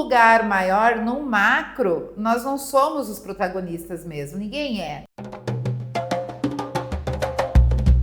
Lugar maior, no macro, nós não somos os protagonistas mesmo, ninguém é.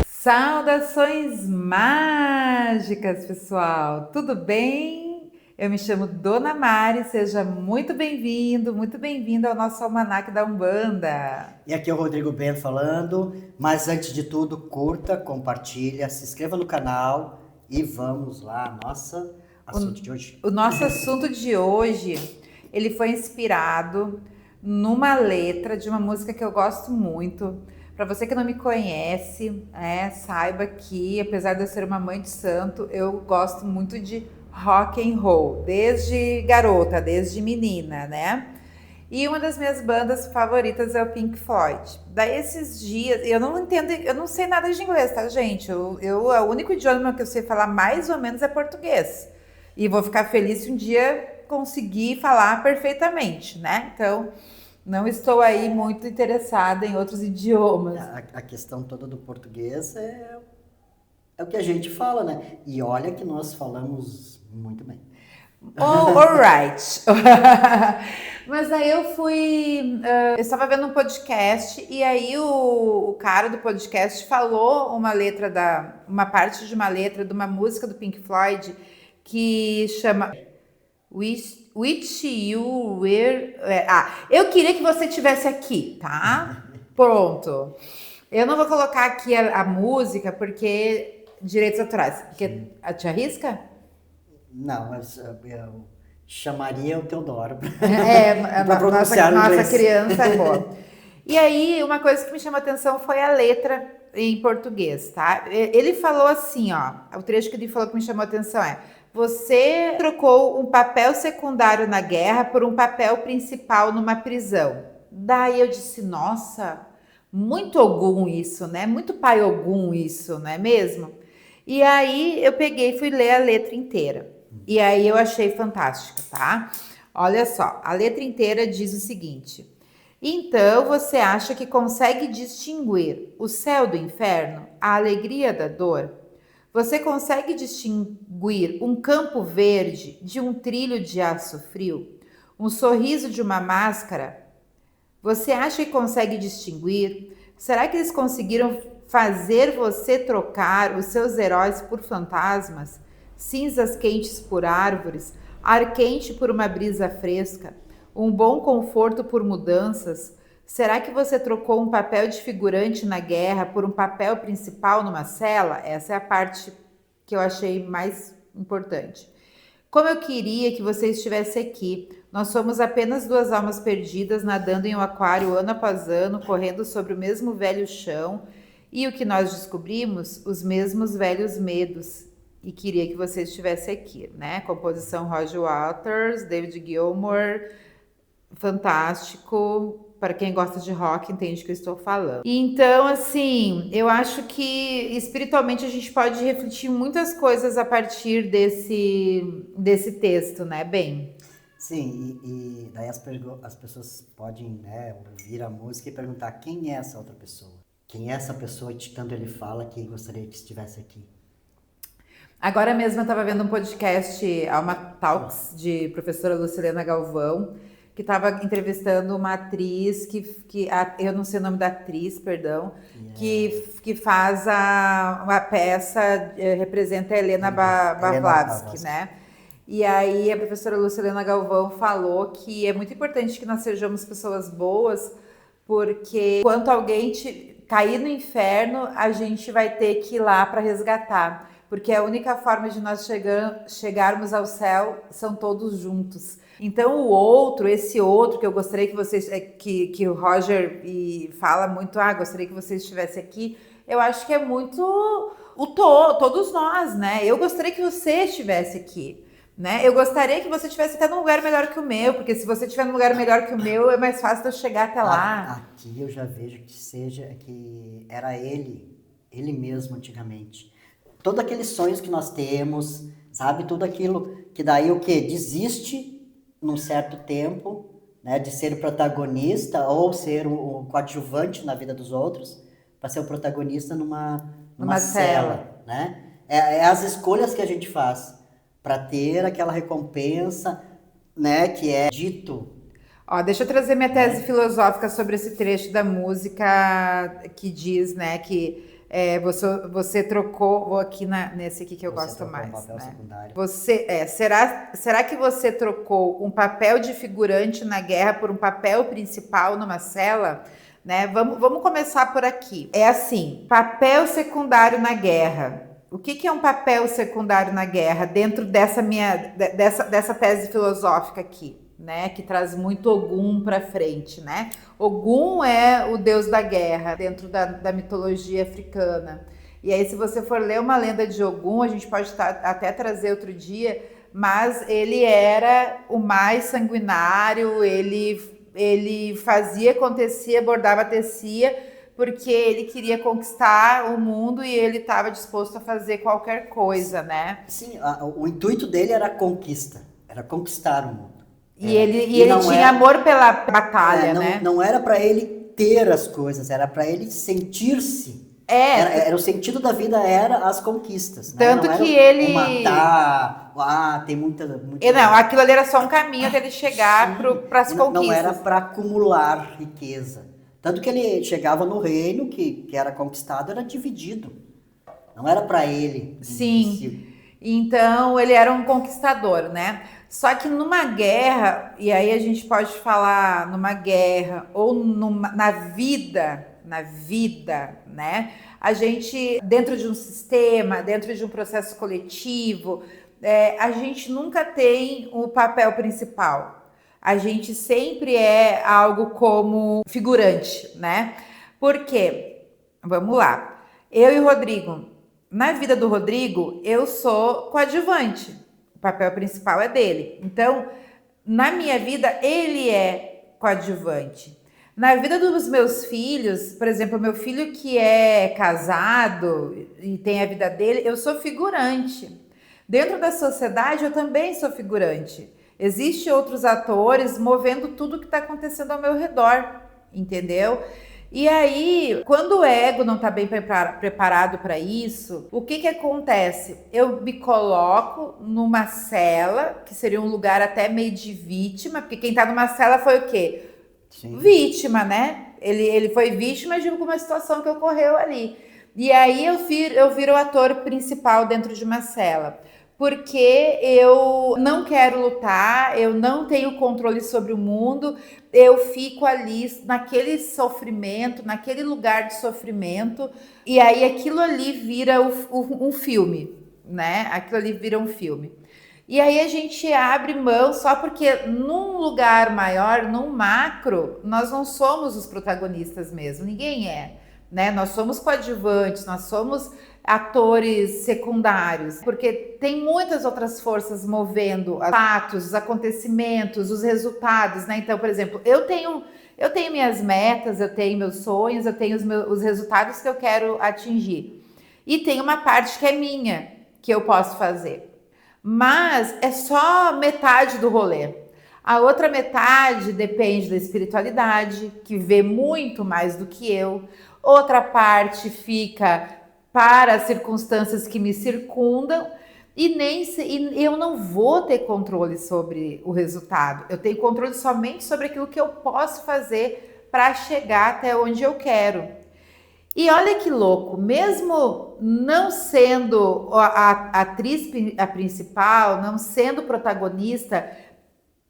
Saudações mágicas, pessoal! Tudo bem? Eu me chamo Dona Mari, seja muito bem-vindo, muito bem-vinda ao nosso Almanaque da Umbanda. E aqui é o Rodrigo Bento falando, mas antes de tudo, curta, compartilha, se inscreva no canal e vamos lá, nosso assunto de hoje. O nosso assunto de hoje, ele foi inspirado numa letra de uma música que eu gosto muito. Para você que não me conhece, saiba que, apesar de eu ser uma mãe de santo, eu gosto muito de rock and roll, desde garota, desde menina, né? E uma das minhas bandas favoritas é o Pink Floyd. Daí esses dias, eu não entendo, eu não sei nada de inglês, tá, gente? O único idioma que eu sei falar mais ou menos é português. E vou ficar feliz se um dia conseguir falar perfeitamente, né? Então, não estou aí muito interessada em outros idiomas. A questão toda do português é o que a gente fala, né? E olha que nós falamos muito bem. Oh, alright. Mas aí eu fui. Eu estava vendo um podcast e aí o cara do podcast falou uma parte de uma letra de uma música do Pink Floyd que chama Wish You Were. Eu queria que você estivesse aqui, tá? Pronto. Eu não vou colocar aqui a música porque direitos autorais. Porque te arrisca? Não, eu chamaria o Teodoro A para pronunciar o nossa inglês. criança é boa. E aí, uma coisa que me chamou a atenção foi a letra em português, tá? Ele falou assim, ó, o trecho que ele falou que me chamou a atenção é: você trocou um papel secundário na guerra por um papel principal numa prisão. Daí eu disse, nossa, muito Ogum isso, né? Muito pai Ogum isso, não é mesmo? E aí eu peguei e fui ler a letra inteira. E aí eu achei fantástico, tá? Olha só, a letra inteira diz o seguinte: então você acha que consegue distinguir o céu do inferno, a alegria da dor? Você consegue distinguir um campo verde de um trilho de aço frio? Um sorriso de uma máscara? Você acha que consegue distinguir? Será que eles conseguiram fazer você trocar os seus heróis por fantasmas? Cinzas quentes por árvores, ar quente por uma brisa fresca, um bom conforto por mudanças? Será que você trocou um papel de figurante na guerra por um papel principal numa cela? Essa é a parte que eu achei mais importante. Como eu queria que você estivesse aqui. Nós somos apenas duas almas perdidas nadando em um aquário ano após ano, correndo sobre o mesmo velho chão. E o que nós descobrimos? Os mesmos velhos medos. E queria que você estivesse aqui, né? Composição Roger Waters, David Gilmour, fantástico. Para quem gosta de rock, entende o que eu estou falando. Então, assim, eu acho que espiritualmente a gente pode refletir muitas coisas a partir desse texto, né, Bem? Sim, e daí as pessoas podem, né, ouvir a música e perguntar quem é essa outra pessoa? Quem é essa pessoa que tanto ele fala que gostaria que estivesse aqui? Agora mesmo eu estava vendo um podcast, Alma Talks, de professora Lucilena Galvão, que estava entrevistando uma atriz eu não sei o nome da atriz, perdão, que faz uma peça, representa a Helena Blavatsky, né? E aí a professora Lucilena Galvão falou que é muito importante que nós sejamos pessoas boas, porque quando alguém cair no inferno, a gente vai ter que ir lá para resgatar. Porque a única forma de nós chegarmos ao céu são todos juntos. Então esse outro que eu gostaria que vocês, que o Roger fala muito, gostaria que você estivesse aqui, eu acho que é muito todos nós, né? Eu gostaria que você estivesse aqui, né? Eu gostaria que você estivesse até num lugar melhor que o meu, porque se você estiver num lugar melhor que o meu, é mais fácil de eu chegar até lá. Aqui eu já vejo que era ele mesmo antigamente. Todos aqueles sonhos que nós temos, sabe? Tudo aquilo que daí o quê? Desiste num certo tempo, né? De ser o protagonista ou ser o coadjuvante na vida dos outros, para ser o protagonista numa cela, né? É as escolhas que a gente faz para ter aquela recompensa, né, que é dito, Ó, deixa eu trazer minha tese filosófica sobre esse trecho da música que diz, né, que você trocou, vou aqui nesse aqui que eu você gosto trocou um mais, papel né? secundário. Será que você trocou um papel de figurante na guerra por um papel principal numa cela? Né? Vamos começar por aqui. É assim, papel secundário na guerra. O que é um papel secundário na guerra dentro dessa tese filosófica aqui? Né, que traz muito Ogum para frente, né? Ogum é o deus da guerra dentro da mitologia africana. E aí, se você for ler uma lenda de Ogum, a gente pode até trazer outro dia, mas ele era o mais sanguinário, ele fazia, acontecia, bordava, tecia, porque ele queria conquistar o mundo e ele estava disposto a fazer qualquer coisa, né? Sim, o intuito dele era a conquista, era conquistar o mundo. E ele tinha amor pela batalha, né? Não era para ele ter as coisas, era para ele sentir-se. Era o sentido da vida era as conquistas. Tanto né? Não que era ele... o matar, tem muita... Não, aquilo ali era só um caminho até ele chegar para as conquistas. Não era para acumular riqueza. Tanto que ele chegava no reino que era conquistado, era dividido. Não era para ele. Sim. Então, ele era um conquistador, né? Só que numa guerra, e aí a gente pode falar numa guerra ou na vida, né? A gente, dentro de um sistema, dentro de um processo coletivo, a gente nunca tem o papel principal. A gente sempre é algo como figurante, né? Por quê? Vamos lá. Eu e o Rodrigo, na vida do Rodrigo, eu sou coadjuvante. O papel principal é dele. Então, na minha vida, ele é coadjuvante. Na vida dos meus filhos, por exemplo, meu filho que é casado e tem a vida dele, eu sou figurante. Dentro da sociedade, eu também sou figurante. Existem outros atores movendo tudo que está acontecendo ao meu redor, entendeu? E aí, quando o ego não está bem preparado para isso, o que acontece? Eu me coloco numa cela, que seria um lugar até meio de vítima, porque quem está numa cela foi o quê? Sim. Vítima, né? Ele foi vítima de alguma situação que ocorreu ali. E aí eu viro o ator principal dentro de uma cela. Porque eu não quero lutar, eu não tenho controle sobre o mundo, eu fico ali naquele sofrimento, naquele lugar de sofrimento, e aí aquilo ali vira um filme, né? Aquilo ali vira um filme. E aí a gente abre mão só porque num lugar maior, num macro, nós não somos os protagonistas mesmo, ninguém é, né? Nós somos coadjuvantes, nós somos atores secundários, porque tem muitas outras forças movendo os fatos, os acontecimentos, os resultados, né? Então, por exemplo, eu tenho minhas metas, eu tenho meus sonhos, eu tenho os resultados que eu quero atingir. E tem uma parte que é minha, que eu posso fazer. Mas é só metade do rolê. A outra metade depende da espiritualidade, que vê muito mais do que eu. Outra parte fica para as circunstâncias que me circundam e eu não vou ter controle sobre o resultado. Eu tenho controle somente sobre aquilo que eu posso fazer para chegar até onde eu quero. E olha que louco, mesmo não sendo a atriz a principal, não sendo protagonista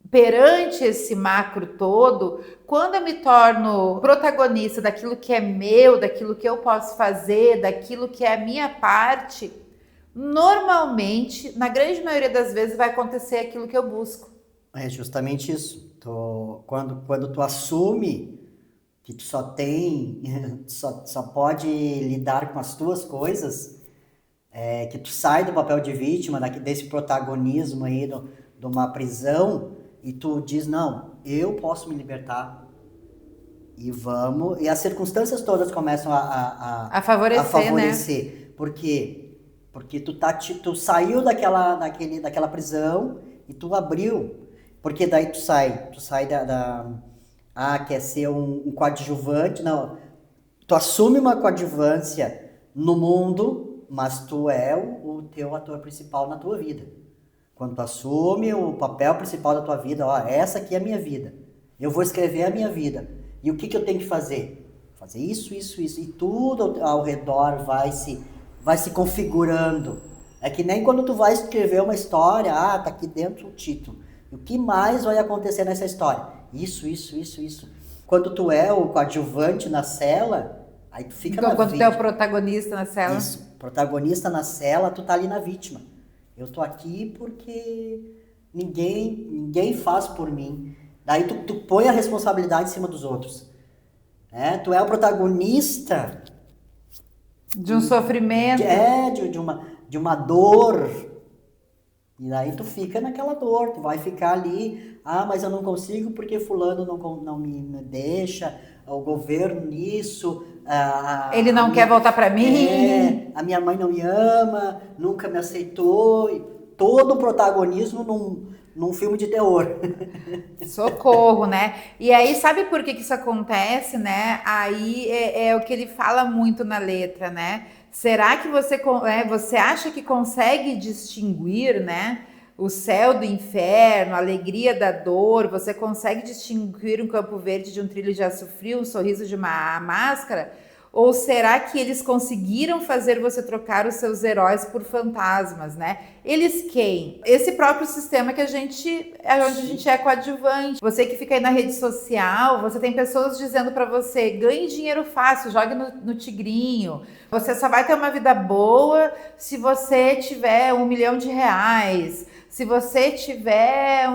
perante esse macro todo, quando eu me torno protagonista daquilo que é meu, daquilo que eu posso fazer, daquilo que é a minha parte, normalmente, na grande maioria das vezes, vai acontecer aquilo que eu busco. É justamente isso. Quando tu assume que tu só pode lidar com as tuas coisas, que tu sai do papel de vítima, desse protagonismo aí de uma prisão, e tu diz, não, eu posso me libertar, e vamos, e as circunstâncias todas começam a favorecer, né? Por quê? Porque tu saiu daquela prisão e tu abriu, porque daí tu sai quer ser um coadjuvante, não, tu assume uma coadjuvância no mundo, mas tu é o teu ator principal na tua vida. Quando tu assume o papel principal da tua vida, ó, essa aqui é a minha vida. Eu vou escrever a minha vida. E o que eu tenho que fazer? Fazer isso, isso, isso. E tudo ao redor vai se configurando. É que nem quando tu vai escrever uma história, tá aqui dentro o título. O que mais vai acontecer nessa história? Isso, isso, isso, isso. Quando tu é o coadjuvante na cela, aí tu fica na vítima. Quando tu é o protagonista na cela. Isso, protagonista na cela, tu tá ali na vítima. Eu tô aqui porque ninguém faz por mim. Daí tu põe a responsabilidade em cima dos outros. Tu é o protagonista de um sofrimento. De uma dor. E daí tu fica naquela dor, tu vai ficar ali, mas eu não consigo porque fulano não me deixa, o governo nisso, ele não quer voltar para mim. A minha mãe não me ama, nunca me aceitou, e todo o protagonismo num filme de terror. Socorro, né? E aí, sabe por que isso acontece, né? Aí é o que ele fala muito na letra, né? Será que você acha que consegue distinguir, né, o céu do inferno, a alegria da dor? Você consegue distinguir um campo verde de um trilho de aço frio, um sorriso de uma máscara? Ou será que eles conseguiram fazer você trocar os seus heróis por fantasmas, né? Eles quem? Esse próprio sistema que onde a gente é coadjuvante. Você que fica aí na rede social, você tem pessoas dizendo para você, ganhe dinheiro fácil, jogue no tigrinho. Você só vai ter uma vida boa se você tiver R$1 milhão. Se você tiver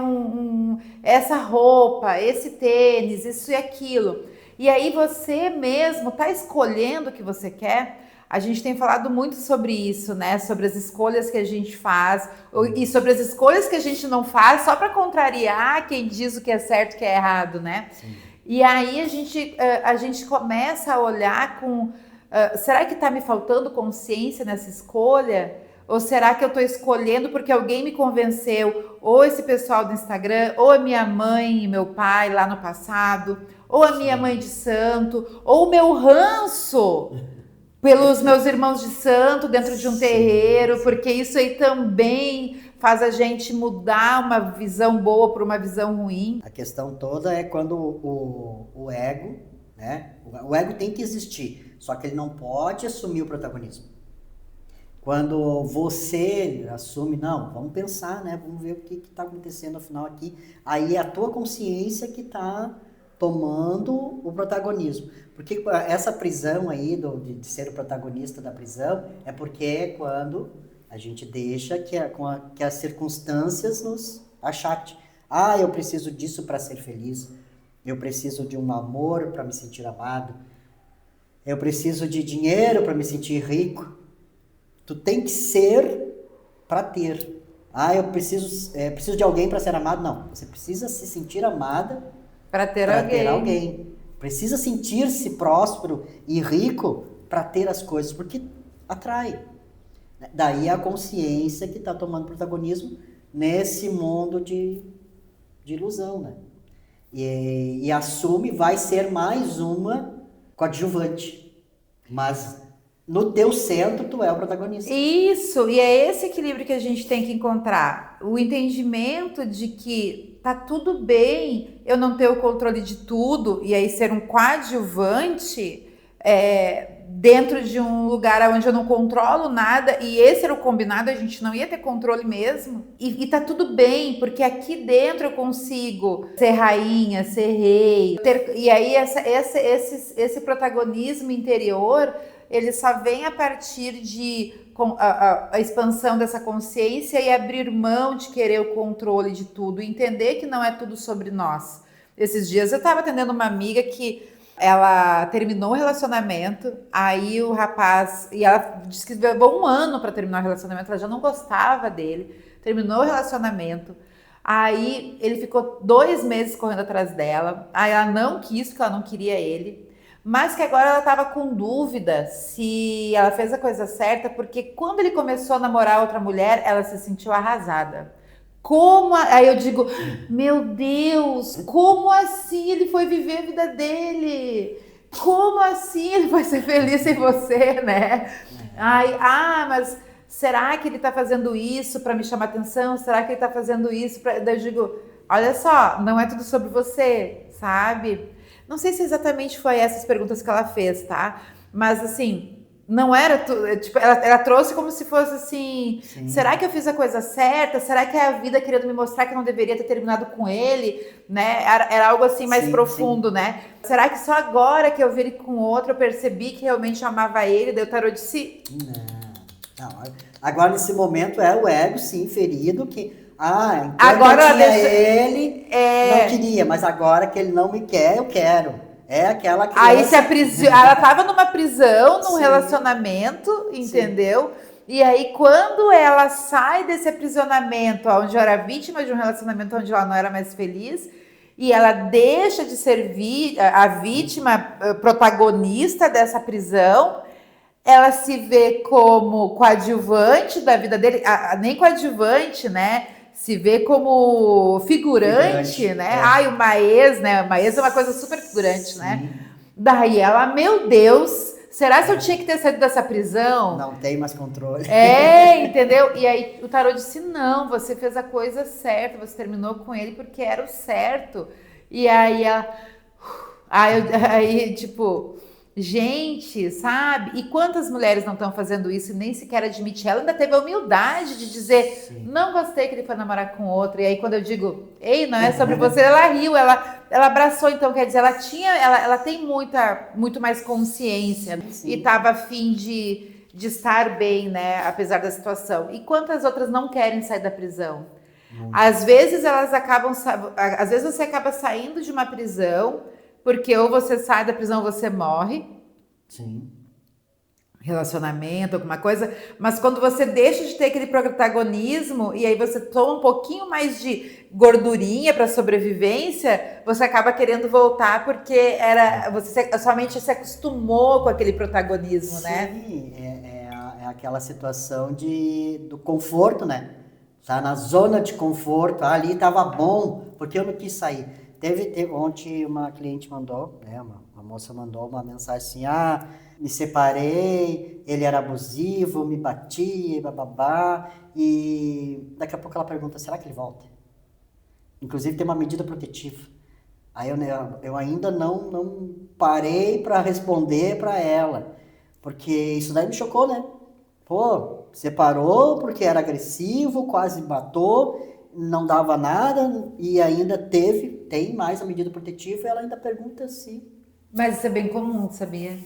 essa roupa, esse tênis, isso e aquilo. E aí você mesmo está escolhendo o que você quer. A gente tem falado muito sobre isso, né? Sobre as escolhas que a gente faz e sobre as escolhas que a gente não faz só para contrariar quem diz o que é certo e o que é errado, né? Sim. E aí a gente começa a olhar será que está me faltando consciência nessa escolha? Ou será que eu estou escolhendo porque alguém me convenceu? Ou esse pessoal do Instagram, ou a minha mãe e meu pai lá no passado, ou a minha mãe de santo, ou o meu ranço pelos meus irmãos de santo dentro de um terreiro, porque isso aí também faz a gente mudar uma visão boa para uma visão ruim. A questão toda é quando o ego, né? O ego tem que existir, só que ele não pode assumir o protagonismo. Quando você assume, não, vamos pensar, né? Vamos ver o que está acontecendo afinal aqui. Aí é a tua consciência que está tomando o protagonismo. Porque essa prisão aí de ser o protagonista da prisão é porque é quando a gente deixa que as circunstâncias nos achate. Eu preciso disso para ser feliz. Eu preciso de um amor para me sentir amado. Eu preciso de dinheiro para me sentir rico. Tu tem que ser para ter. Eu preciso de alguém para ser amado. Não, você precisa se sentir amada para ter alguém. Precisa sentir-se próspero e rico para ter as coisas, porque atrai. Daí a consciência que está tomando protagonismo nesse mundo de ilusão, né? E assume, vai ser mais uma coadjuvante. Mas no teu centro, tu é o protagonista. Isso, e é esse equilíbrio que a gente tem que encontrar. O entendimento de que tá tudo bem eu não ter o controle de tudo e aí ser um coadjuvante dentro de um lugar onde eu não controlo nada, e esse era o combinado, a gente não ia ter controle mesmo. E tá tudo bem, porque aqui dentro eu consigo ser rainha, ser rei. E aí esse protagonismo interior, ele só vem a partir de a expansão dessa consciência e abrir mão de querer o controle de tudo, entender que não é tudo sobre nós. Esses dias eu estava atendendo uma amiga que ela terminou o relacionamento, aí o rapaz, e ela disse que levou 1 ano para terminar o relacionamento, ela já não gostava dele, terminou o relacionamento, aí ele ficou 2 meses correndo atrás dela, aí ela não quis, porque ela não queria ele, mas que agora ela estava com dúvida se ela fez a coisa certa, porque quando ele começou a namorar outra mulher, ela se sentiu arrasada. Aí eu digo, meu Deus, como assim ele foi viver a vida dele? Como assim ele vai ser feliz sem você, né? Mas será que ele tá fazendo isso para me chamar atenção? Será que ele tá fazendo isso para... Daí eu digo, olha só, não é tudo sobre você, sabe? Não sei se exatamente foi essas perguntas que ela fez, tá? Mas assim, não era tipo, ela trouxe como se fosse assim, Sim. será que eu fiz a coisa certa? Será que é a vida querendo me mostrar que eu não deveria ter terminado com ele, né? Era algo assim mais profundo, né? Será que só agora que eu vi ele com outro eu percebi que realmente eu amava ele? Daí o tarô disse, não. Agora nesse momento é o ego sim ferido que enquanto agora eu tinha ele, não queria, mas agora que ele não me quer, eu quero. É aquela criança... Aí ela tava numa prisão, num Sim. relacionamento, entendeu? E aí quando ela sai desse aprisionamento, onde ela era vítima de um relacionamento onde ela não era mais feliz, e ela deixa de ser a vítima protagonista dessa prisão, ela se vê como coadjuvante da vida dele, nem coadjuvante, né? Se vê como figurante, né? Ai, uma ex, né? Uma ex é uma coisa super figurante, né? Daí ela, meu Deus, será que eu tinha que ter saído dessa prisão? Não tem mais controle. Entendeu? E aí o tarô disse, não, você fez a coisa certa, você terminou com ele porque era o certo. E aí ela... Aí, tipo... Gente, sabe? E quantas mulheres não estão fazendo isso e nem sequer admite? Ela ainda teve a humildade de dizer, não gostei que ele foi namorar com outro. E aí quando eu digo, ei, não é sobre você, ela riu, ela abraçou. Então quer dizer, ela tem muito mais consciência e estava a fim de estar bem, né? Apesar da situação. E quantas outras não querem sair da prisão? Às vezes às vezes você acaba saindo de uma prisão porque ou você sai da prisão ou você morre. Sim. Relacionamento, alguma coisa. Mas quando você deixa de ter aquele protagonismo e aí você toma um pouquinho mais de gordurinha para sobrevivência, você acaba querendo voltar porque sua mente se acostumou com aquele protagonismo, né? Sim, é aquela situação do conforto, né? Tá na zona de conforto, ali estava bom, porque eu não quis sair. Teve ontem uma cliente mandou, né, uma moça mandou uma mensagem assim, me separei, ele era abusivo, me batia, bababá, e daqui a pouco ela pergunta, será que ele volta? Inclusive tem uma medida protetiva. Aí eu ainda não parei para responder para ela, porque isso daí me chocou, né? Pô, separou porque era agressivo, quase matou, não dava nada e ainda tem mais a medida protetiva e ela ainda pergunta se... Mas isso é bem comum, sabia?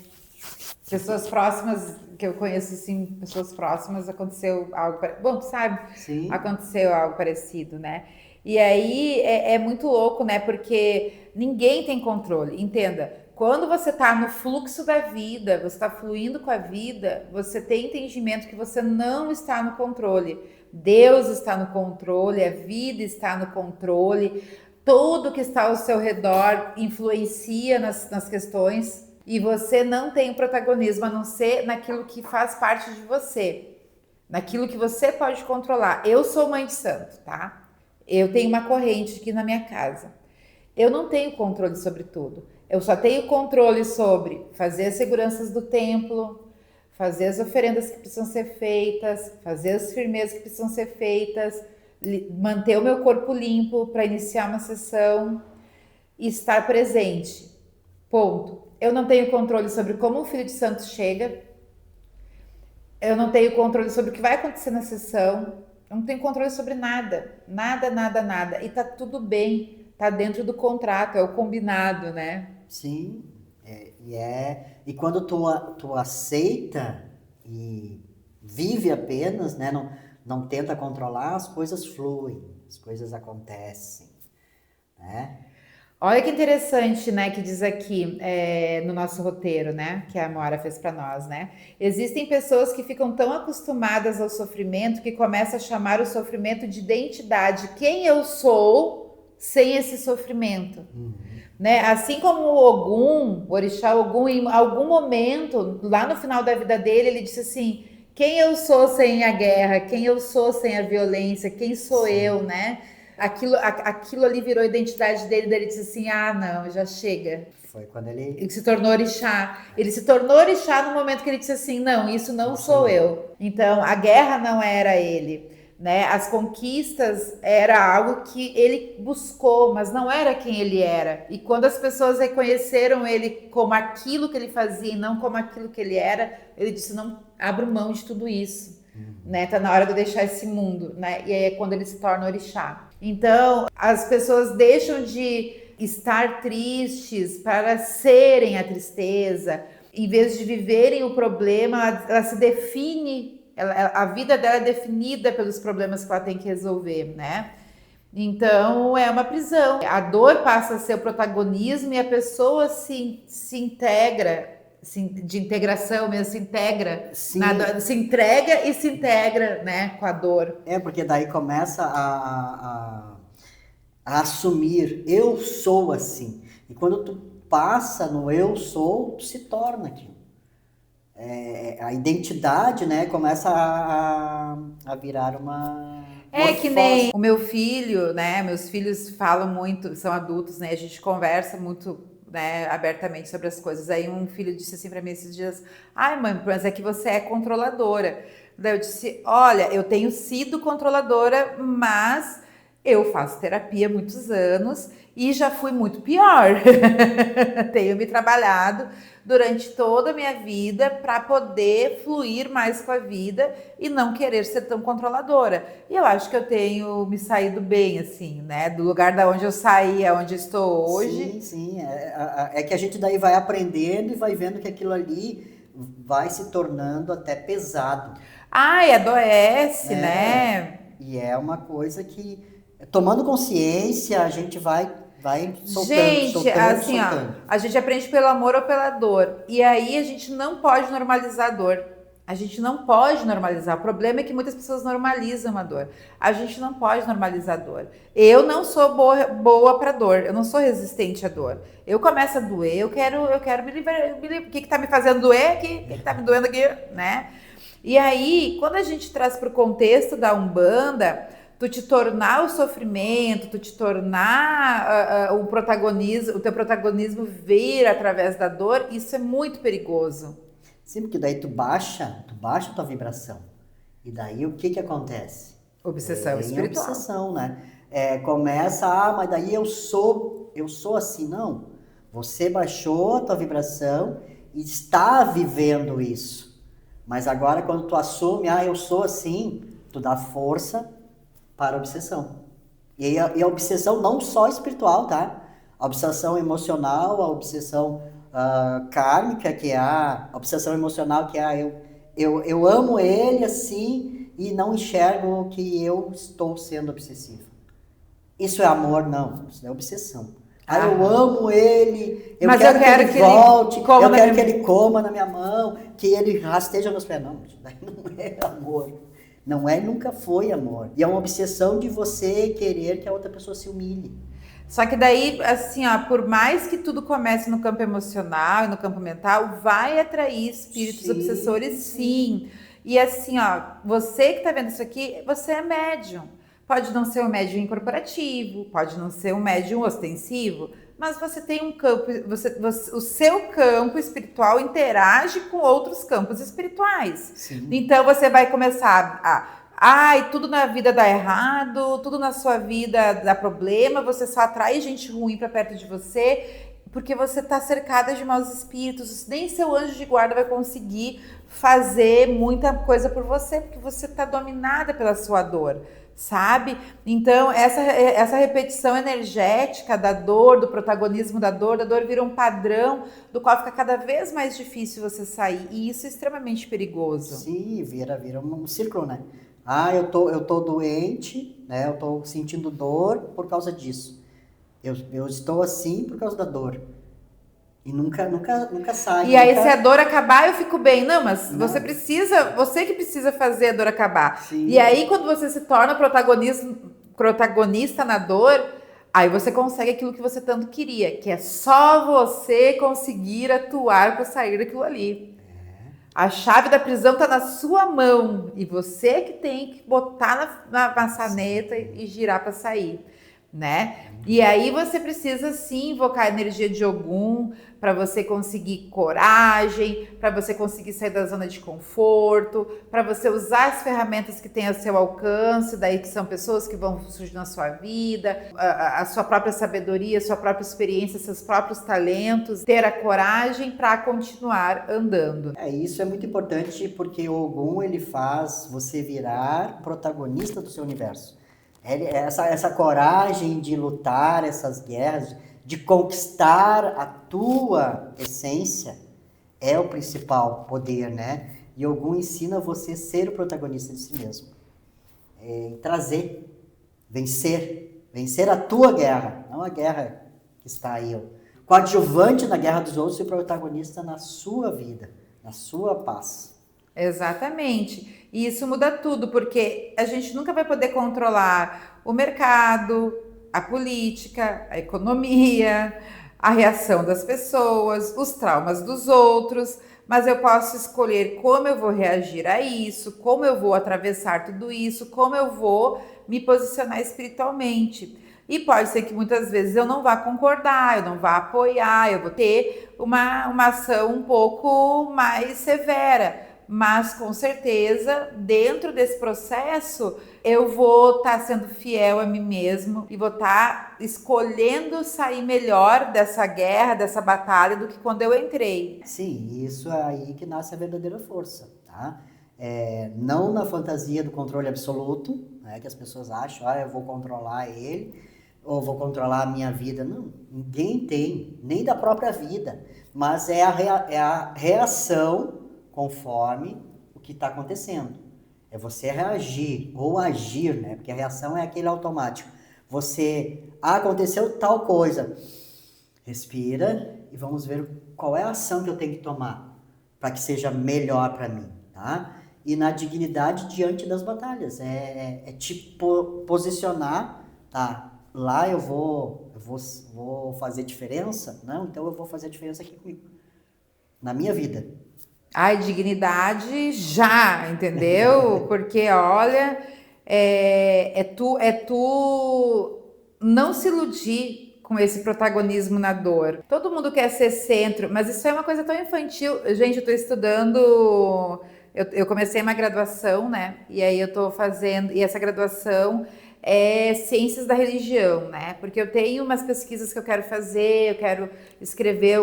Pessoas próximas, que eu conheço assim, pessoas próximas, aconteceu algo... Bom, tu sabe? Sim. Aconteceu algo parecido, né? E aí é muito louco, né? Porque ninguém tem controle, entenda. Quando você tá no fluxo da vida, você tá fluindo com a vida, você tem entendimento que você não está no controle. Deus está no controle, a vida está no controle, tudo que está ao seu redor influencia nas questões e você não tem o protagonismo a não ser naquilo que faz parte de você, naquilo que você pode controlar. Eu sou mãe de santo, tá? Eu tenho uma corrente aqui na minha casa. Eu não tenho controle sobre tudo. Eu só tenho controle sobre fazer as seguranças do templo, fazer as oferendas que precisam ser feitas, fazer as firmezas que precisam ser feitas, manter o meu corpo limpo para iniciar uma sessão e estar presente. Ponto. Eu não tenho controle sobre como o filho de santo chega. Eu não tenho controle sobre o que vai acontecer na sessão. Eu não tenho controle sobre nada. Nada, nada, nada. E tá tudo bem. Tá dentro do contrato, é o combinado, né? Sim. E quando tu aceita e vive apenas, né? Não tenta controlar, as coisas fluem, as coisas acontecem, né? Olha que interessante, né, que diz aqui no nosso roteiro, né, que a Moara fez para nós, né? Existem pessoas que ficam tão acostumadas ao sofrimento que começam a chamar o sofrimento de identidade. Quem eu sou sem esse sofrimento? Né? Assim como o Ogum, o orixá Ogum, em algum momento, lá no final da vida dele, ele disse assim, quem eu sou sem a guerra? Quem eu sou sem a violência? Quem sou eu, né? Aquilo ali virou a identidade dele, daí ele disse assim, ah, não, já chega. Foi quando ele... Ele se tornou orixá. Ele se tornou orixá no momento que ele disse assim, não, isso não sou eu. Então, a guerra não era ele, né? As conquistas era algo que ele buscou, mas não era quem ele era. E quando as pessoas reconheceram ele como aquilo que ele fazia e não como aquilo que ele era, ele disse, não, abro mão de tudo isso. Né? Tá na hora de eu deixar esse mundo, né? E aí é quando ele se torna orixá. Então, as pessoas deixam de estar tristes para serem a tristeza, em vez de viverem o problema, ela se define, a vida dela é definida pelos problemas que ela tem que resolver, né? Então é uma prisão. A dor passa a ser o protagonismo e a pessoa se integra, de integração mesmo, se integra, se entrega e se integra, né, com a dor. Porque daí começa a assumir, eu sou assim. E quando tu passa no eu sou, tu se torna aquilo. A identidade, né, começa a virar uma... Que nem o meu filho, né, meus filhos falam muito, são adultos, né, a gente conversa muito, né, abertamente sobre as coisas. Aí um filho disse assim para mim esses dias, ai mãe, mas é que você é controladora. Daí eu disse, olha, eu tenho sido controladora, mas eu faço terapia há muitos anos e já fui muito pior. Tenho me trabalhado durante toda a minha vida para poder fluir mais com a vida e não querer ser tão controladora. E eu acho que eu tenho me saído bem, assim, né? Do lugar da onde eu saí, aonde eu estou hoje. Sim. É que a gente daí vai aprendendo e vai vendo que aquilo ali vai se tornando até pesado. Ai, adoece, né? E é uma coisa que, tomando consciência, a gente vai soltando, gente, assim, soltando. Ó, a gente aprende pelo amor ou pela dor. E aí a gente não pode normalizar a dor. A gente não pode normalizar. O problema é que muitas pessoas normalizam a dor. A gente não pode normalizar a dor. Eu não sou boa para dor. Eu não sou resistente à dor. Eu começo a doer, eu quero me livrar. O que tá me fazendo doer? O que tá me doendo aqui, né? E aí, quando a gente traz para o contexto da Umbanda, tu te tornar o sofrimento, tu te tornar o teu protagonismo vir através da dor, isso é muito perigoso. Sim, porque daí tu baixa a tua vibração. E daí o que acontece? Obsessão espiritual. Obsessão, né? Começa, mas daí eu sou assim. Não, você baixou a tua vibração e está vivendo isso. Mas agora quando tu assume, eu sou assim, tu dá força para a obsessão. E a obsessão não só espiritual, tá? A obsessão emocional, a obsessão kármica, que é a obsessão emocional, que é eu amo ele assim e não enxergo que eu estou sendo obsessivo. Isso é amor? Não, isso é obsessão. Eu amo ele, eu quero que ele volte, eu quero que ele coma na minha mão, que ele rasteja nos pés. Não, isso daí não é amor. Não é e nunca foi amor. E é uma obsessão de você querer que a outra pessoa se humilhe. Só que daí, assim, por mais que tudo comece no campo emocional e no campo mental, vai atrair espíritos obsessores, sim. E assim, você que tá vendo isso aqui, você é médium. Pode não ser um médium incorporativo, pode não ser um médium ostensivo, mas você tem um campo, o seu campo espiritual interage com outros campos espirituais. Sim. Então você vai começar tudo na vida dá errado, tudo na sua vida dá problema, você só atrai gente ruim para perto de você, porque você está cercada de maus espíritos, nem seu anjo de guarda vai conseguir fazer muita coisa por você, porque você está dominada pela sua dor. Sabe? Então, essa repetição energética da dor, do protagonismo da dor vira um padrão do qual fica cada vez mais difícil você sair. E isso é extremamente perigoso. Sim, vira um círculo, né? Eu tô doente, né? Eu tô sentindo dor por causa disso. Eu estou assim por causa da dor. E nunca sai. E aí, se a dor acabar, eu fico bem. Não, mas não. Você que precisa fazer a dor acabar. Sim. E aí, quando você se torna protagonista na dor, aí você consegue aquilo que você tanto queria, que é só você conseguir atuar para sair daquilo ali. A chave da prisão está na sua mão e você que tem que botar na maçaneta e girar para sair, né? E aí você precisa sim invocar a energia de Ogum para você conseguir coragem, para você conseguir sair da zona de conforto, para você usar as ferramentas que tem ao seu alcance, daí que são pessoas que vão surgir na sua vida, a sua própria sabedoria, a sua própria experiência, seus próprios talentos, ter a coragem para continuar andando. Isso é muito importante porque o Ogum, ele faz você virar protagonista do seu universo. Essa coragem de lutar essas guerras, de conquistar a tua essência, é o principal poder, né? E Ogum ensina você a ser o protagonista de si mesmo. Vencer a tua guerra, não a guerra que está aí. Coadjuvante na guerra dos outros e protagonista na sua vida, na sua paz. Exatamente. E isso muda tudo, porque a gente nunca vai poder controlar o mercado, a política, a economia, a reação das pessoas, os traumas dos outros, mas eu posso escolher como eu vou reagir a isso, como eu vou atravessar tudo isso, como eu vou me posicionar espiritualmente. E pode ser que muitas vezes eu não vá concordar, eu não vá apoiar, eu vou ter uma ação um pouco mais severa. Mas com certeza, dentro desse processo, eu vou estar sendo fiel a mim mesmo e vou estar escolhendo sair melhor dessa guerra, dessa batalha, do que quando eu entrei. Sim, isso é aí que nasce a verdadeira força, tá? Não na fantasia do controle absoluto, né, que as pessoas acham, eu vou controlar ele, ou vou controlar a minha vida. Não, ninguém tem, nem da própria vida, mas é a reação conforme o que está acontecendo. É você reagir ou agir, né? Porque a reação é aquele automático. Aconteceu tal coisa. Respira e vamos ver qual é a ação que eu tenho que tomar para que seja melhor para mim, tá? E na dignidade diante das batalhas. Te posicionar, tá? Lá eu vou fazer diferença? Não, então eu vou fazer a diferença aqui comigo. Na minha vida. Ai, dignidade já, entendeu? Porque, olha, tu não se iludir com esse protagonismo na dor. Todo mundo quer ser centro, mas isso é uma coisa tão infantil. Gente, eu tô estudando... Eu comecei uma graduação, né? E aí eu tô fazendo... E essa graduação é Ciências da Religião, né? Porque eu tenho umas pesquisas que eu quero fazer, eu quero escrever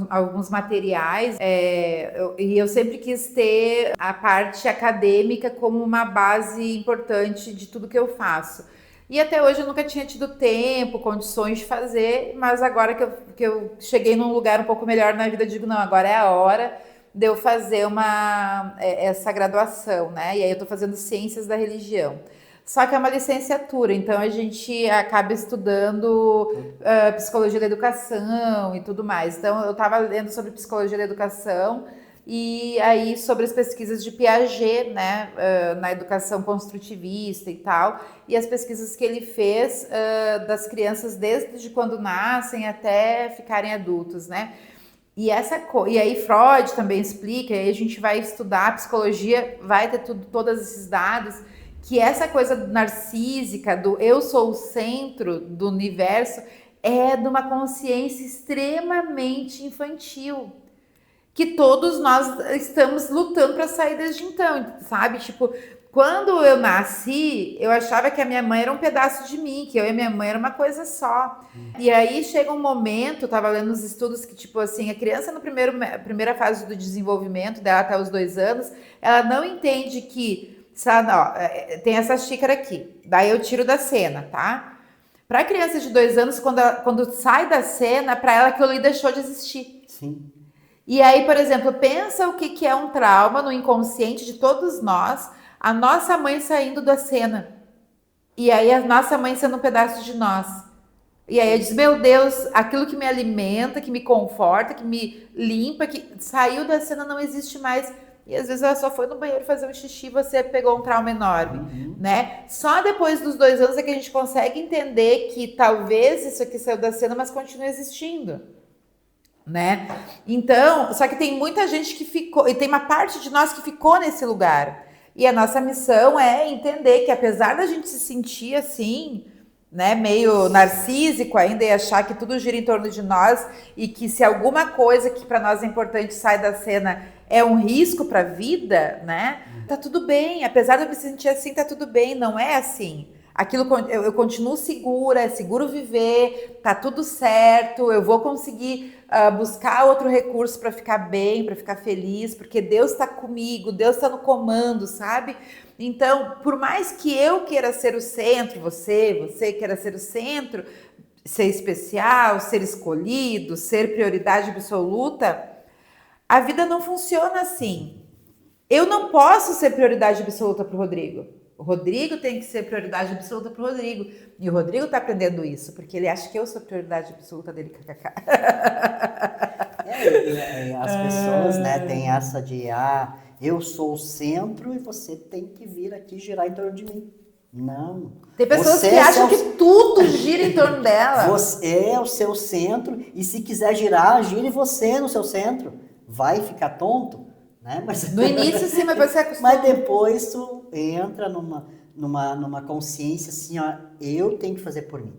alguns materiais, e eu sempre quis ter a parte acadêmica como uma base importante de tudo que eu faço. E até hoje eu nunca tinha tido tempo, condições de fazer, mas agora que eu cheguei num lugar um pouco melhor na vida, eu digo, não, agora é a hora de eu fazer essa graduação, né? E aí eu tô fazendo Ciências da Religião. Só que é uma licenciatura, então a gente acaba estudando psicologia da educação e tudo mais. Então eu estava lendo sobre psicologia da educação e aí sobre as pesquisas de Piaget, né, na educação construtivista e tal, e as pesquisas que ele fez das crianças desde quando nascem até ficarem adultos, né? E aí Freud também explica, e aí a gente vai estudar a psicologia, vai ter todos esses dados, que essa coisa narcísica do eu sou o centro do universo é de uma consciência extremamente infantil, que todos nós estamos lutando para sair desde então, sabe? Tipo, quando eu nasci, eu achava que a minha mãe era um pedaço de mim, que eu e a minha mãe era uma coisa só. E aí chega um momento, eu tava lendo nos estudos que, tipo assim, a criança na primeira fase do desenvolvimento dela até os 2 anos, ela não entende que tem essa xícara aqui, daí eu tiro da cena, tá? Para criança de 2 anos, quando sai da cena, para ela aquilo ali deixou de existir. Sim. E aí, por exemplo, pensa o que é um trauma no inconsciente de todos nós, a nossa mãe saindo da cena. E aí a nossa mãe sendo um pedaço de nós. E aí eu disse, meu Deus, aquilo que me alimenta, que me conforta, que me limpa, que saiu da cena, não existe mais. E às vezes ela só foi no banheiro fazer um xixi e você pegou um trauma enorme, né? Só depois dos 2 anos é que a gente consegue entender que talvez isso aqui saiu da cena, mas continua existindo. né? Então, só que tem muita gente que ficou, e tem uma parte de nós que ficou nesse lugar. E a nossa missão é entender que apesar da gente se sentir assim, né, meio narcísico ainda e achar que tudo gira em torno de nós e que se alguma coisa que para nós é importante sai da cena é um risco para a vida, né? Tá tudo bem, apesar de eu me sentir assim, tá tudo bem, não é assim. Aquilo eu continuo segura, é seguro viver, tá tudo certo, eu vou conseguir buscar outro recurso para ficar bem, para ficar feliz, porque Deus está comigo, Deus está no comando, sabe? Então, por mais que eu queira ser o centro, você queira ser o centro, ser especial, ser escolhido, ser prioridade absoluta, a vida não funciona assim. Eu não posso ser prioridade absoluta para o Rodrigo. O Rodrigo tem que ser prioridade absoluta para o Rodrigo. E o Rodrigo está aprendendo isso, porque ele acha que eu sou prioridade absoluta dele. As pessoas, né, têm essa de, eu sou o centro e você tem que vir aqui girar em torno de mim. Não. Tem pessoas que acham que tudo gira em torno dela. Você é o seu centro e se quiser girar, gire você no seu centro. Vai ficar tonto? Né? Mas, no início sim, mas você acostuma. Mas depois tu entra numa consciência assim, eu tenho que fazer por mim.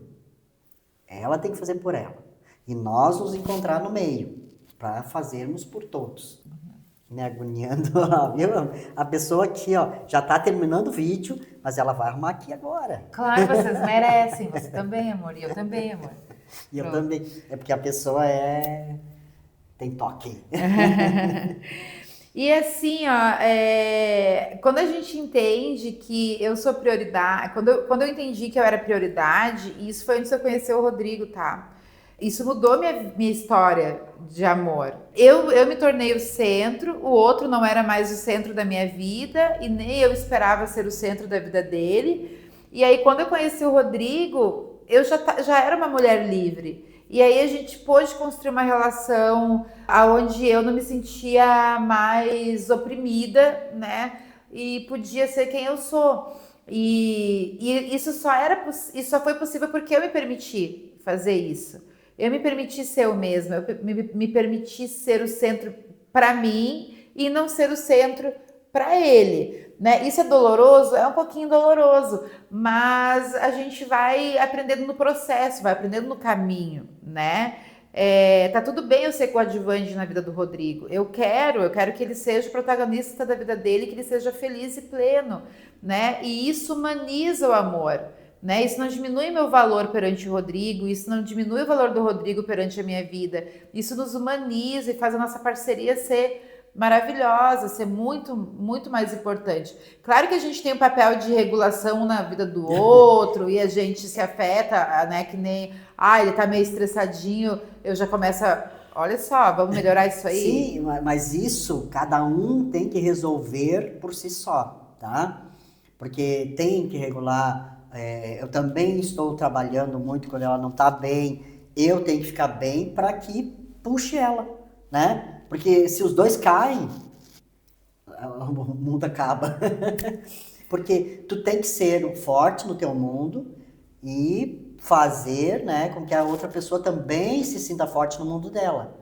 Ela tem que fazer por ela. E nós nos encontrar no meio, para fazermos por todos. Me agoniando, viu? A pessoa aqui, já tá terminando o vídeo, mas ela vai arrumar aqui agora. Claro, vocês merecem, você também, amor, e eu também, amor. E eu também, é porque a pessoa tem toque. E assim, quando a gente entende que eu sou prioridade, quando eu entendi que eu era prioridade, e isso foi antes de eu conhecer o Rodrigo, tá? Isso mudou minha história de amor. Eu me tornei o centro, o outro não era mais o centro da minha vida, e nem eu esperava ser o centro da vida dele. E aí, quando eu conheci o Rodrigo, eu já era uma mulher livre. E aí a gente pôde construir uma relação onde eu não me sentia mais oprimida, né? E podia ser quem eu sou. E isso só foi possível porque eu me permiti fazer isso. Eu me permiti ser eu mesma, eu me permiti ser o centro para mim e não ser o centro para ele, né? Isso é doloroso? É um pouquinho doloroso, mas a gente vai aprendendo no processo, vai aprendendo no caminho, né? Tá tudo bem eu ser coadjuvante na vida do Rodrigo. Eu quero que ele seja o protagonista da vida dele, que ele seja feliz e pleno, né? E isso humaniza o amor, né? Isso não diminui meu valor perante o Rodrigo, isso não diminui o valor do Rodrigo perante a minha vida. Isso nos humaniza e faz a nossa parceria ser maravilhosa, ser muito, muito mais importante. Claro que a gente tem um papel de regulação na vida do outro e a gente se afeta, né? Que nem, ele tá meio estressadinho, eu já começo olha só, vamos melhorar isso aí? Sim, mas isso cada um tem que resolver por si só, tá? Porque tem que regular. Eu também estou trabalhando muito quando ela não tá bem, eu tenho que ficar bem para que puxe ela, né? Porque se os dois caem, o mundo acaba. Porque tu tem que ser forte no teu mundo e fazer, né, com que a outra pessoa também se sinta forte no mundo dela.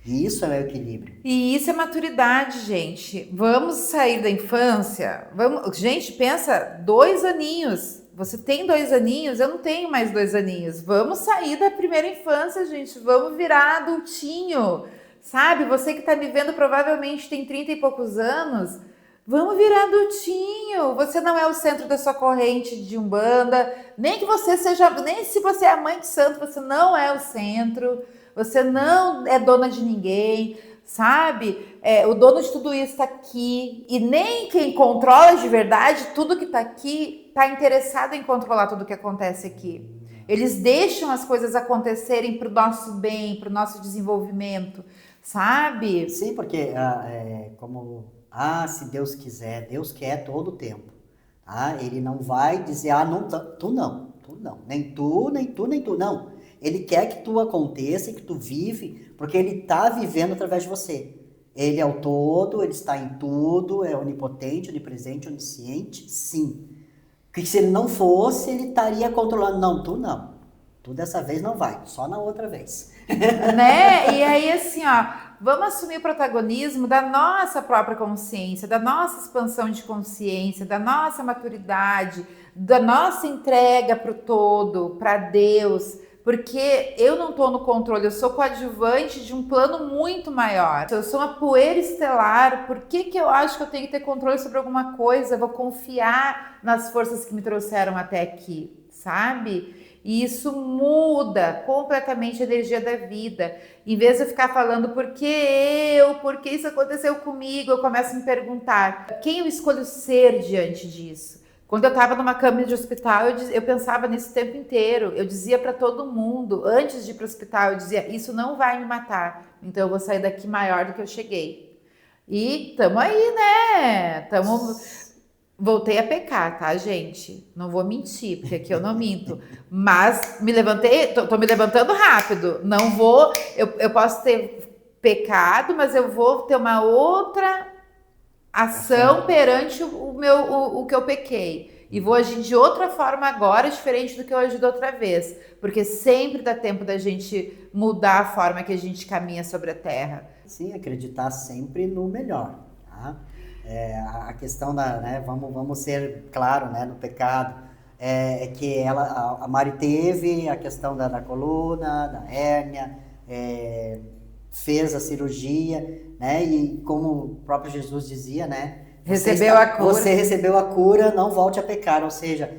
E isso é o equilíbrio. E isso é maturidade, gente. Vamos sair da infância? Gente, pensa, 2 aninhos. Você tem 2 aninhos? Eu não tenho mais 2 aninhos. Vamos sair da primeira infância, gente. Vamos virar adultinho. Sabe, você que tá me vendo provavelmente tem 30 e poucos anos, vamos virar adultinho. Você não é o centro da sua corrente de Umbanda, nem se você é a mãe de santo, você não é o centro, você não é dona de ninguém, sabe? O dono de tudo isso tá aqui, e nem quem controla de verdade tudo que tá aqui tá interessado em controlar tudo que acontece aqui. Eles deixam as coisas acontecerem para o nosso bem, para o nosso desenvolvimento, sabe? Sim, porque se Deus quiser, Deus quer todo o tempo. Tá? Ele não vai dizer, não, tu não, nem tu, não. Ele quer que tu aconteça, que tu vive, porque ele está vivendo através de você. Ele é o todo, ele está em tudo, é onipotente, onipresente, onisciente, sim. Porque se ele não fosse, ele estaria controlando. Não, Tu dessa vez não vai, só na outra vez. Né? E aí, assim, ó, vamos assumir o protagonismo da nossa própria consciência, da nossa expansão de consciência, da nossa maturidade, da nossa entrega para o todo, para Deus, porque eu não estou no controle, eu sou coadjuvante de um plano muito maior. Eu sou uma poeira estelar, por que eu acho que eu tenho que ter controle sobre alguma coisa? Eu vou confiar nas forças que me trouxeram até aqui, sabe? E isso muda completamente a energia da vida. Em vez de eu ficar falando por que isso aconteceu comigo, eu começo a me perguntar quem eu escolho ser diante disso. Quando eu estava numa cama de hospital, eu pensava nisso o tempo inteiro. Eu dizia para todo mundo, antes de ir para o hospital, eu dizia, isso não vai me matar, então eu vou sair daqui maior do que eu cheguei. E tamo aí, né? Voltei a pecar, tá, gente? Não vou mentir, porque aqui eu não minto. Mas me levantei, tô me levantando rápido. Não vou, eu posso ter pecado, mas eu vou ter uma outra ação perante o que eu pequei. E vou agir de outra forma agora, diferente do que eu agi da outra vez. Porque sempre dá tempo da gente mudar a forma que a gente caminha sobre a terra. Sim, acreditar sempre no melhor, tá? A questão né, vamos ser claro, né, no pecado, que a Mari teve a questão da coluna, da hérnia, fez a cirurgia, né, e como o próprio Jesus dizia, né, você recebeu a cura, não volte a pecar, ou seja,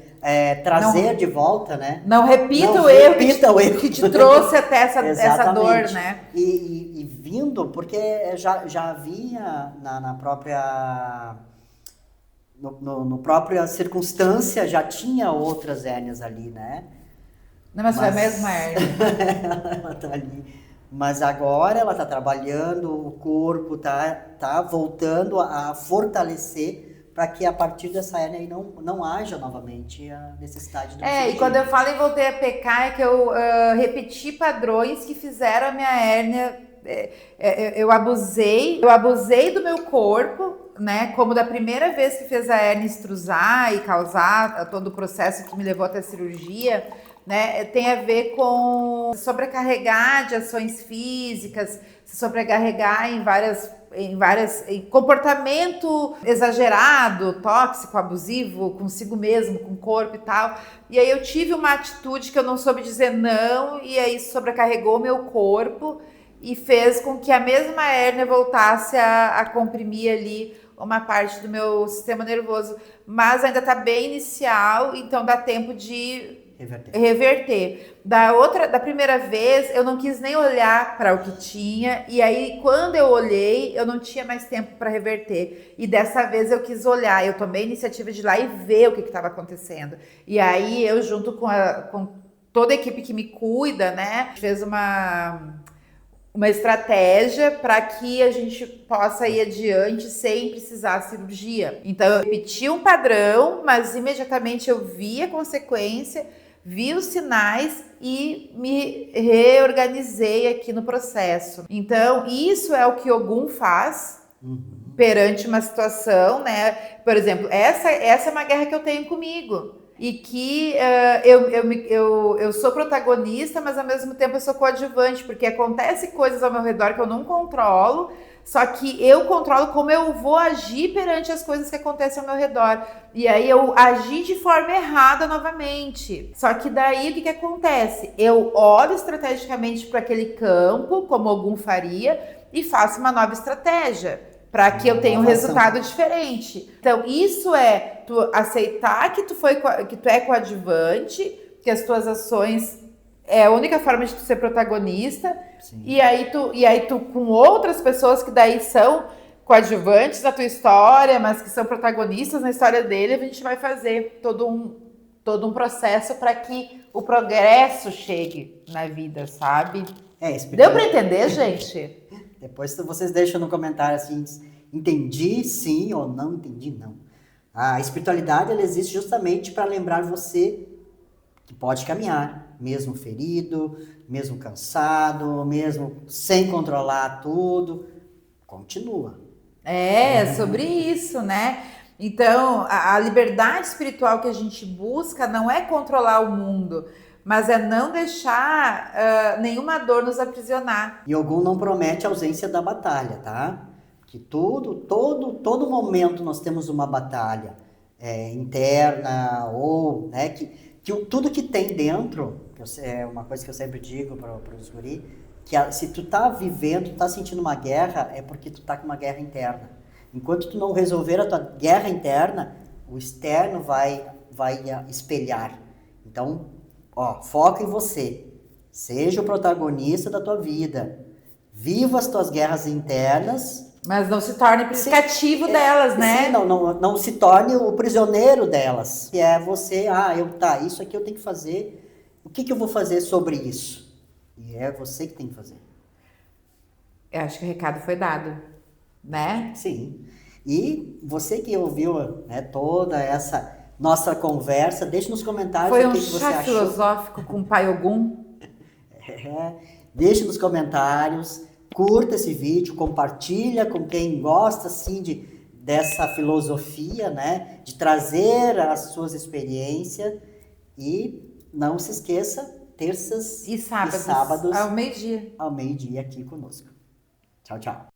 trazer de volta, né? Não repita o erro que te trouxe até essa dor, né? E vindo, porque já havia na própria no própria circunstância, já tinha outras hérnias ali, né? Não, mas foi a mesma hérnia. Ela tá ali. Mas agora ela está trabalhando, o corpo tá voltando a fortalecer para que a partir dessa hérnia aí não haja novamente a necessidade de e quando eu falo em voltei a pecar, é que eu repeti padrões que fizeram a minha hérnia. Eu abusei do meu corpo, né? Como da primeira vez que fez a hérnia extrusar e causar todo o processo que me levou até a cirurgia. Né, tem a ver com sobrecarregar de ações físicas, se sobrecarregar em comportamento exagerado, tóxico, abusivo, consigo mesmo, com o corpo e tal. E aí eu tive uma atitude que eu não soube dizer não, e aí sobrecarregou meu corpo e fez com que a mesma hérnia voltasse a comprimir ali uma parte do meu sistema nervoso. Mas ainda está bem inicial, então dá tempo de reverter. Da primeira vez, eu não quis nem olhar para o que tinha, e aí quando eu olhei, eu não tinha mais tempo para reverter. E dessa vez eu quis olhar, eu tomei a iniciativa de ir lá e ver o que estava acontecendo. E aí eu, junto com toda a equipe que me cuida, né, fez uma estratégia para que a gente possa ir adiante sem precisar de cirurgia. Então eu repeti um padrão, mas imediatamente eu vi a consequência, vi os sinais e me reorganizei aqui no processo. Então, isso é o que Ogum faz perante uma situação, né? Por exemplo, essa é uma guerra que eu tenho comigo. E que eu sou protagonista, mas ao mesmo tempo eu sou coadjuvante, porque acontece coisas ao meu redor que eu não controlo, só que eu controlo como eu vou agir perante as coisas que acontecem ao meu redor. E aí eu agi de forma errada novamente. Só que daí o que acontece? Eu olho estrategicamente para aquele campo, como algum faria, e faço uma nova estratégia para que eu tenha um resultado diferente. Então, isso é tu aceitar que tu é coadjuvante, que as tuas ações é a única forma de tu ser protagonista. Sim. E aí tu com outras pessoas que daí são coadjuvantes da tua história, mas que são protagonistas na história dele, a gente vai fazer todo um processo para que o progresso chegue na vida, sabe? Deu para entender, gente? Depois vocês deixam no comentário assim, entendi sim ou não entendi não. A espiritualidade ela existe justamente para lembrar você que pode caminhar, mesmo ferido, mesmo cansado, mesmo sem controlar tudo, continua. É sobre isso, né? Então, a liberdade espiritual que a gente busca não é controlar o mundo, mas é não deixar nenhuma dor nos aprisionar. E Ogum não promete ausência da batalha, tá? Que todo momento nós temos uma batalha interna ou, né, tudo que tem dentro, é uma coisa que eu sempre digo para os guri, que se tu tá vivendo, tu tá sentindo uma guerra, é porque tu tá com uma guerra interna. Enquanto tu não resolver a tua guerra interna, o externo vai espelhar. Então, foca em você. Seja o protagonista da tua vida. Viva as tuas guerras internas. Mas não se torne cativo delas, né? Sim, não se torne o prisioneiro delas. Que é você, isso aqui eu tenho que fazer. O que eu vou fazer sobre isso? E é você que tem que fazer. Eu acho que o recado foi dado, né? Sim. E você que ouviu, né, toda essa nossa conversa, deixe nos comentários foi o que você achou. Foi um chá filosófico com o Pai Ogum. Deixe nos comentários, curta esse vídeo, compartilha com quem gosta assim dessa filosofia, né, de trazer as suas experiências e não se esqueça, terças e sábados ao meio-dia aqui conosco. Tchau, tchau.